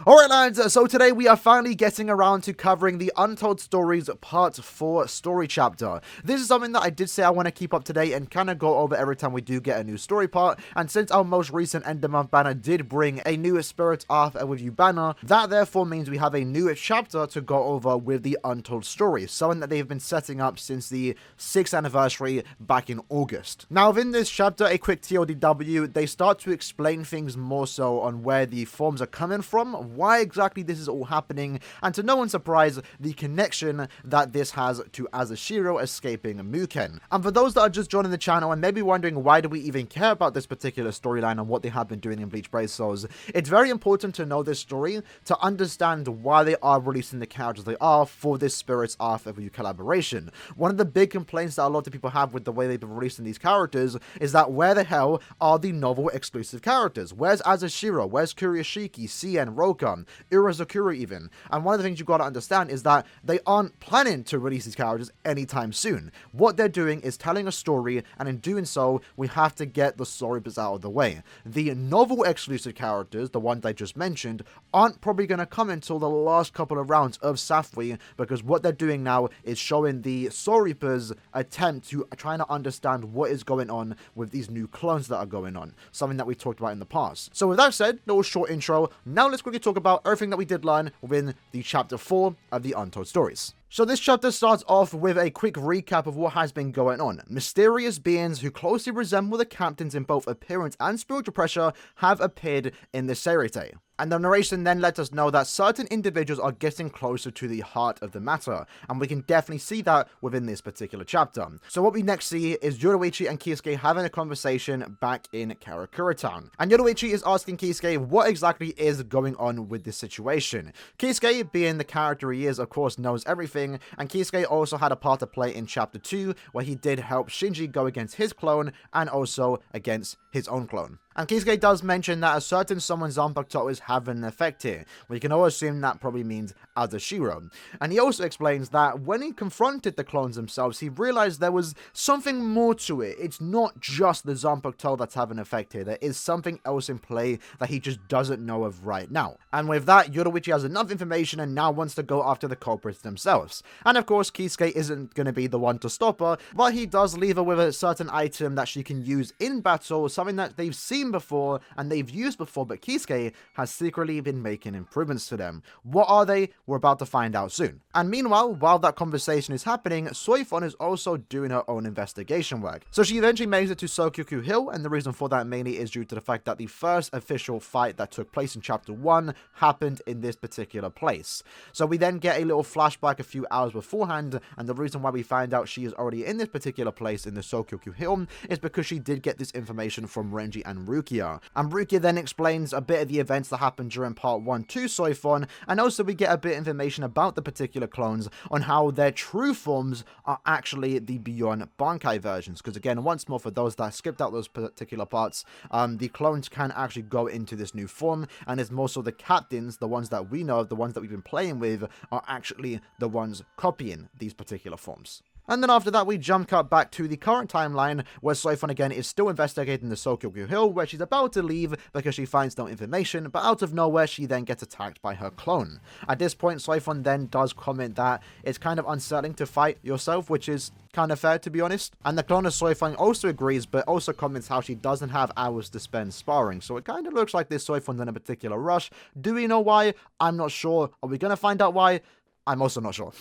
Alright lads, so today we are finally getting around to covering the Untold Stories Part 4 story chapter. This is something that I did say I want to keep up to date and kind of go over every time we do get a new story part, and since our most recent end of month banner did bring a new Spirit Off with You banner, that therefore means we have a new chapter to go over with the Untold Stories, something that they've been setting up since the 6th anniversary back in August. Now within this chapter, a quick TLDW, they start to explain things more so on where the forms are coming from, why exactly this is all happening, and to no one's surprise, the connection that this has to Aaroniero escaping Muken. And for those that are just joining the channel and maybe wondering why do we even care about this particular storyline and what they have been doing in Bleach Brave Souls, it's very important to know this story to understand why they are releasing the characters they are for this Spirits Off of You collaboration. One of the big complaints that a lot of people have with the way they've been releasing these characters is that where the hell are the novel exclusive characters? Where's Aaroniero? Where's Kuryoshiki, Cien, Roka, Irizakura even? And one of the things you've got to understand is that they aren't planning to release these characters anytime soon. What they're doing is telling a story, and in doing so, we have to get the story bits out of the way. The novel exclusive characters, the ones I just mentioned, aren't probably going to come until the last couple of rounds of SAFWY, because what they're doing now is showing the Soul Reapers' attempt to trying to understand what is going on with these new clones that are going on, something that we talked about in the past. So with that said, little short intro, now let's quickly talk about everything that we did learn within the chapter 4 of the Untold Stories. So this chapter starts off with a quick recap of what has been going on. Mysterious beings who closely resemble the captains in both appearance and spiritual pressure have appeared in the Serite. And the narration then lets us know that certain individuals are getting closer to the heart of the matter, and we can definitely see that within this particular chapter. So what we next see is Yoruichi and Kisuke having a conversation back in Karakura Town. And Yoruichi is asking Kisuke what exactly is going on with this situation. Kisuke, being the character he is, of course knows everything, and Kisuke also had a part to play in chapter 2, where he did help Shinji go against his clone, and also against his own clone. And Kisuke does mention that a certain summon Zanpakuto is having an effect here. We can all assume that probably means Aaroniero. And he also explains that when he confronted the clones themselves, he realized there was something more to it. It's not just the Zanpakuto that's having an effect here. There is something else in play that he just doesn't know of right now. And with that, Yoruichi has enough information and now wants to go after the culprits themselves. And of course, Kisuke isn't going to be the one to stop her, but he does leave her with a certain item that she can use in battle, something that they've seen before and they've used before, but Kisuke has secretly been making improvements to them. What are they? We're about to find out soon. And meanwhile, while that conversation is happening, Soifon is also doing her own investigation work. So she eventually makes it to Sokyoku Hill, and the reason for that mainly is due to the fact that the first official fight that took place in chapter 1 happened in this particular place. So we then get a little flashback a few hours beforehand, and the reason why we find out she is already in this particular place in the Sokyoku Hill is because she did get this information from Renji and Rukia. And Rukia then explains a bit of the events that happened during part 1 to Soifon, and also we get a bit of information about the particular clones on how their true forms are actually the Beyond Bankai versions, because again, once more, for those that skipped out those particular parts, the clones can actually go into this new form, and it's more so the captains, the ones that we know of, the ones that we've been playing with, are actually the ones copying these particular forms. And then after that, we jump cut back to the current timeline, where Soifon again is still investigating the Sokyoku Hill, where she's about to leave because she finds no information, but out of nowhere, she then gets attacked by her clone. At this point, Soifon then does comment that it's kind of unsettling to fight yourself, which is kind of fair, to be honest. And the clone of Soifon also agrees, but also comments how she doesn't have hours to spend sparring. So it kind of looks like this Soifon's in a particular rush. Do we know why? I'm not sure. Are we going to find out why? I'm also not sure.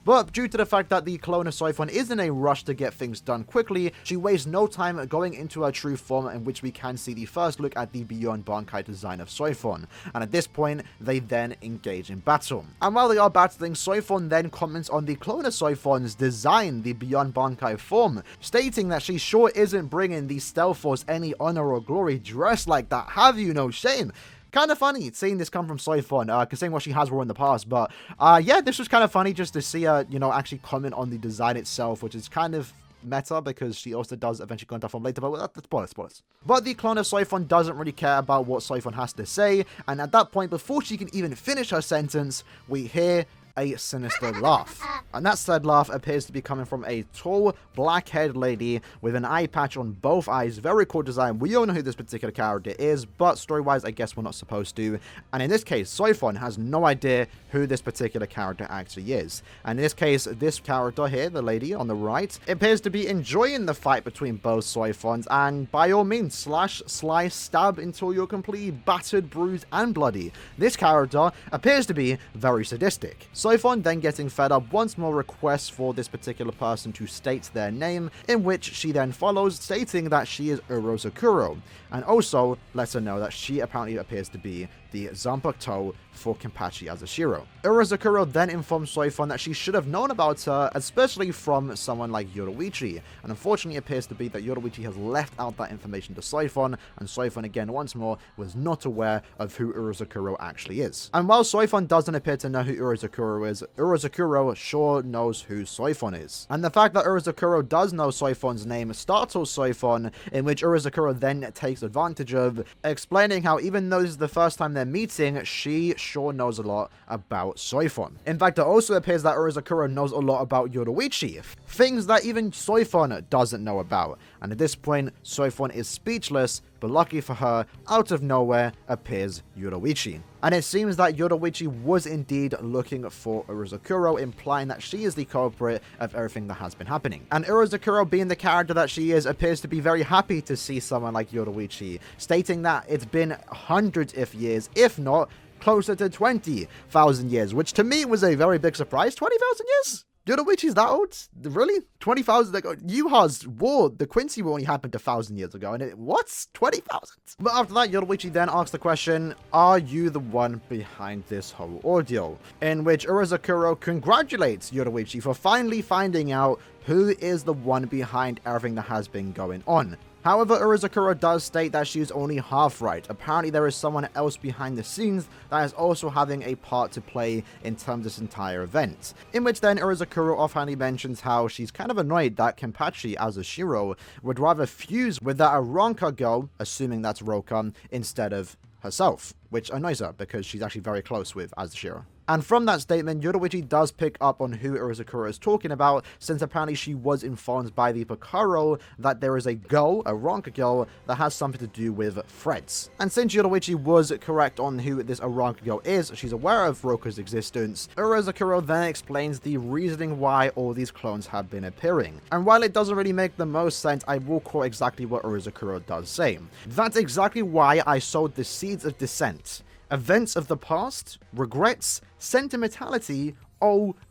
But due to the fact that the clone of Soifon is in a rush to get things done quickly, she wastes no time going into her true form, in which we can see the first look at the Beyond Bankai design of Soifon. And at this point, they then engage in battle. And while they are battling, Soifon then comments on the clone of Soifon's design, the Beyond Bankai form, stating that she sure isn't bringing the Stealth Force any honor or glory dressed like that. Have you no shame? Kind of funny seeing this come from Soifon, considering what she has worn in the past. But yeah, this was kind of funny just to see her, actually comment on the design itself, which is kind of meta because she also does eventually go into that form later, but that's spoilers. But the clone of Soifon doesn't really care about what Soifon has to say, and at that point, before she can even finish her sentence, we hear a sinister laugh. And that said laugh appears to be coming from a tall, black-haired lady with an eye patch on both eyes. Very cool design. We all know who this particular character is, but story-wise, I guess we're not supposed to. And in this case, Soifon has no idea who this particular character actually is. And in this case, this character here, the lady on the right, appears to be enjoying the fight between both Soifons, and by all means, slash, slice, stab until you're completely battered, bruised, and bloody. This character appears to be very sadistic. Soifon then getting fed up once more requests for this particular person to state their name, in which she then follows, stating that she is Urozakuro, and also lets her know that she apparently appears to be the Zanpakuto for Kenpachi Azashiro. Urozakuro then informs Soifon that she should have known about her, especially from someone like Yoruichi, and unfortunately it appears to be that Yoruichi has left out that information to Soifon, and Soifon again once more was not aware of who Urozakuro actually is. And while Soifon doesn't appear to know who Urozakuro is, Urozakuro sure knows who Soifon is. And the fact that Urozakuro does know Soifon's name startles Soifon, in which Urozakuro then takes advantage of, explaining how even though this is the first time they're meeting, she sure knows a lot about Soifon. In fact, it also appears that Urozakuro knows a lot about Yoruichi, things that even Soifon doesn't know about. And at this point, Soifon is speechless, but lucky for her, out of nowhere appears Yoruichi. And it seems that Yoruichi was indeed looking for Urozakuro, implying that she is the culprit of everything that has been happening. And Urozakuro, being the character that she is, appears to be very happy to see someone like Yoruichi, stating that it's been hundreds of years, if not closer to 20,000 years, which to me was a very big surprise. 20,000 years? Yoruichi's that old? Really? 20,000 ago? Yuha's war, the Quincy War only happened 1,000 years ago, and what's 20,000? But after that, Yoruichi then asks the question, are you the one behind this whole ordeal? In which Urozakuro congratulates Yoruichi for finally finding out who is the one behind everything that has been going on. However, Urozakuro does state that she is only half right. Apparently there is someone else behind the scenes that is also having a part to play in terms of this entire event. In which then Urozakuro offhandedly mentions how she's kind of annoyed that Kenpachi Azashiro would rather fuse with that Aranka girl, assuming that's Roka, instead of herself, which annoys her because she's actually very close with Azashiro. And from that statement, Yoruichi does pick up on who Urozakuro is talking about, since apparently she was informed by the Picaro that there is a girl, a Aranka girl, that has something to do with threads. And since Yoruichi was correct on who this Aranka girl is, she's aware of Roka's existence, Urozakuro then explains the reasoning why all these clones have been appearing. And while it doesn't really make the most sense, I will quote exactly what Urozakuro does say. That's exactly why I sowed the seeds of dissent. Events of the past, regrets, sentimentality,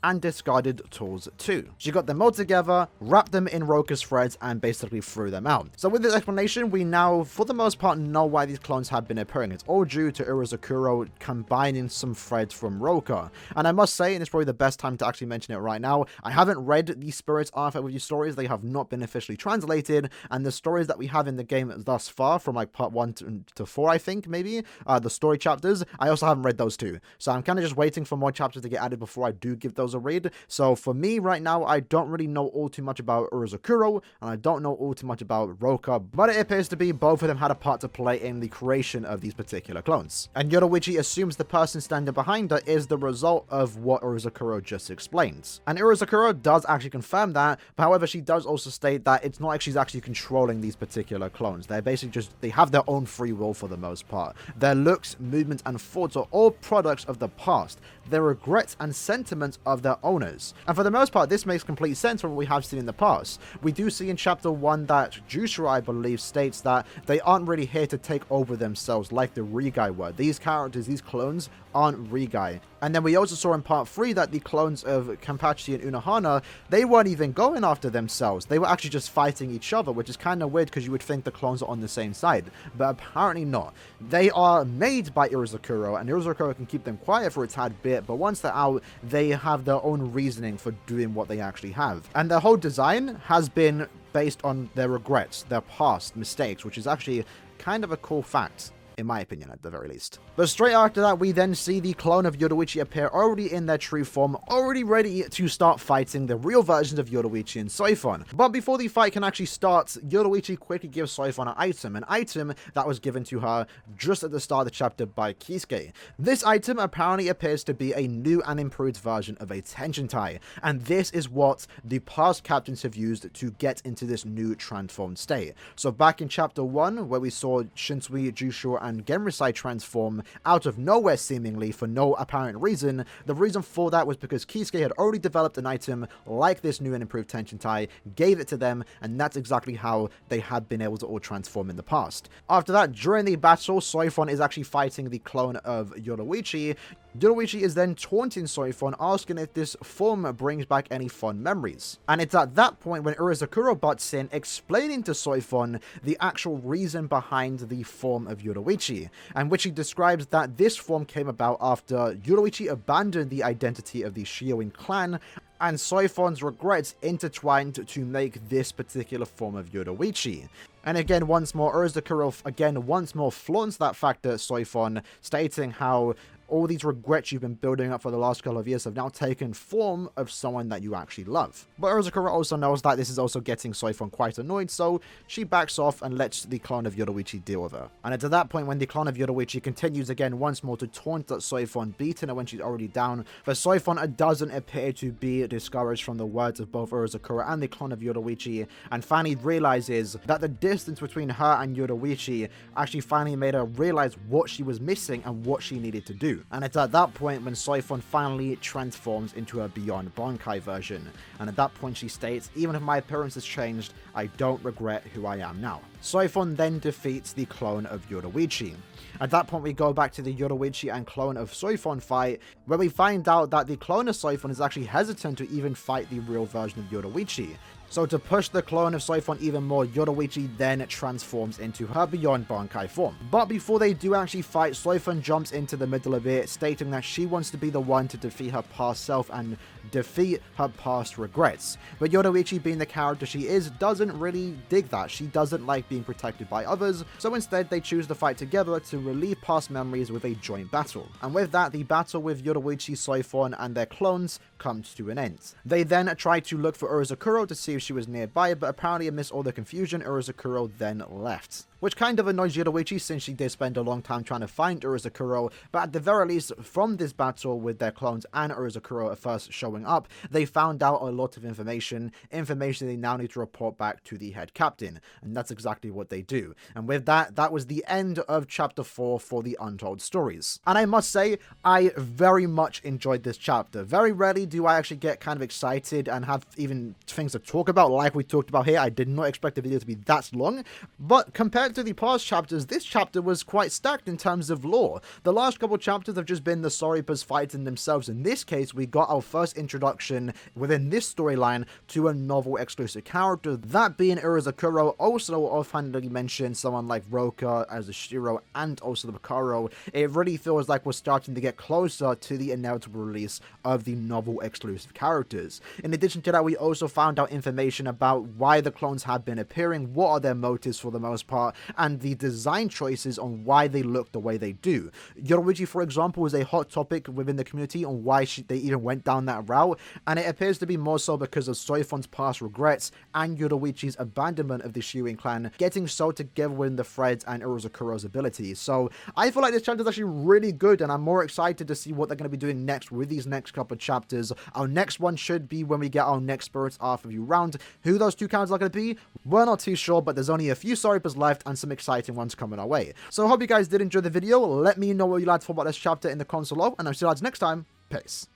and discarded tools too. She got them all together, wrapped them in Roka's threads, and basically threw them out. So with this explanation, we now, for the most part, know why these clones have been appearing. It's all due to Urozakuro combining some threads from Roka. And I must say, and it's probably the best time to actually mention it right now, I haven't read the Spirits Artifact with You stories. They have not been officially translated, and the stories that we have in the game thus far, from like part 1 to 4, I think, maybe, the story chapters, I also haven't read those too. So I'm kind of just waiting for more chapters to get added before I do give those a read. So for me right now, I don't really know all too much about Urozakuro, and I don't know all too much about Roka, but it appears to be both of them had a part to play in the creation of these particular clones. And Yoruichi assumes the person standing behind her is the result of what Urozakuro just explained. And Urozakuro does actually confirm that, but however, she does also state that it's not like she's actually controlling these particular clones. They're basically just, they have their own free will for the most part. Their looks, movements, and thoughts are all products of the past, their regrets and sentiments of their owners. And for the most part, this makes complete sense from what we have seen in the past. We do see in chapter 1 that Jushiro, I believe, states that they aren't really here to take over themselves like the Rigai were. These characters, these clones, aren't Rigai. And then we also saw in part 3 that the clones of Kenpachi and Unohana, they weren't even going after themselves. They were actually just fighting each other, which is kind of weird because you would think the clones are on the same side. But apparently not. They are made by Urozakuro, and Urozakuro can keep them quiet for a tad bit, but once they're out, they have their own reasoning for doing what they actually have. And their whole design has been based on their regrets, their past mistakes, which is actually kind of a cool fact. in my opinion at the very least. But straight after that, we then see the clone of Yoruichi appear already in their true form, already ready to start fighting the real versions of Yoruichi and Soifon. But before the fight can actually start, Yoruichi quickly gives Soifon an item that was given to her just at the start of the chapter by Kisuke. This item apparently appears to be a new and improved version of a Tenchintai, and this is what the past captains have used to get into this new transformed state. So back in chapter 1, where we saw Shinsui, Jusho, and Genrisai transform out of nowhere seemingly for no apparent reason, the reason for that was because Kisuke had already developed an item like this new and improved Tenchintai, gave it to them, and that's exactly how they had been able to all transform in the past. After that, during the battle, Soifon is actually fighting the clone of Yoruichi. Yoruichi is then taunting Soifon, asking if this form brings back any fond memories. And it's at that point when Urozakuro butts in, explaining to Soifon the actual reason behind the form of Yoruichi, and which he describes that this form came about after Yoruichi abandoned the identity of the Shioin clan, and Soifon's regrets intertwined to make this particular form of Yoruichi. And again, once more, Urozakuro once more flaunts that fact at Soifon, stating how all these regrets you've been building up for the last couple of years have now taken form of someone that you actually love. But Urozakuro also knows that this is also getting Soifon quite annoyed, so she backs off and lets the clone of Yoruichi deal with her. And it's at that point when the clone of Yoruichi continues again once more to taunt at Soifon, beating her when she's already down. But Soifon doesn't appear to be discouraged from the words of both Urozakuro and the clone of Yoruichi, and finally realizes that the distance between her and Yoruichi actually finally made her realize what she was missing and what she needed to do. And it's at that point when Soifon finally transforms into a Beyond Bankai version. And at that point she states, even if my appearance has changed, I don't regret who I am now. Soifon then defeats the clone of Yoruichi. At that point we go back to the Yoruichi and clone of Soifon fight, where we find out that the clone of Soifon is actually hesitant to even fight the real version of Yoruichi. So to push the clone of Soifon even more, Yoruichi then transforms into her Beyond Bankai form. But before they do actually fight, Soifon jumps into the middle of it, stating that she wants to be the one to defeat her past self and defeat her past regrets. But Yoruichi, being the character she is, doesn't really dig that. She doesn't like being protected by others, so instead they choose to fight together to relieve past memories with a joint battle. And with that, the battle with Yoruichi, Soifon, and their clones comes to an end. They then try to look for Urozakuro to see if she was nearby, but apparently amidst all the confusion, Urozakuro then left. Which kind of annoys Yoruichi since she did spend a long time trying to find Urozakuro, but at the very least, from this battle with their clones and Urozakuro at first showing up, they found out a lot of information they now need to report back to the head captain, and that's exactly what they do. And with that, that was the end of chapter 4 for the Untold Stories. And I must say, I very much enjoyed this chapter. Very rarely do I actually get kind of excited and have even things to talk about like we talked about here. I did not expect the video to be that long, but compared to the past chapters, this chapter was quite stacked in terms of lore. The last couple chapters have just been the Soripas fighting themselves. In this case, we got our first introduction within this storyline to a novel exclusive character, that being Urozakuro. Also offhandedly mentioned someone like Roka as a Shiro and also the Bakaro. It really feels like we're starting to get closer to the inevitable release of the novel exclusive characters. In addition to that, we also found out information about why the clones have been appearing, what are their motives for the most part, and the design choices on why they look the way they do. Yoruichi, for example, was a hot topic within the community on why they even went down that route, and it appears to be more so because of Soifon's past regrets and Yoruichi's abandonment of the Shioin clan getting sewed together within the threads and Urozakuro's abilities. So I feel like this chapter is actually really good, and I'm more excited to see what they're going to be doing next with these next couple of chapters. Our next one should be when we get our next Spirits Arc Review round. Who those two characters are going to be, we're not too sure, but there's only a few Soripas left and some exciting ones coming our way. So I hope you guys did enjoy the video. Let me know what you liked about this chapter in the console below, and I'll see you guys next time. Peace.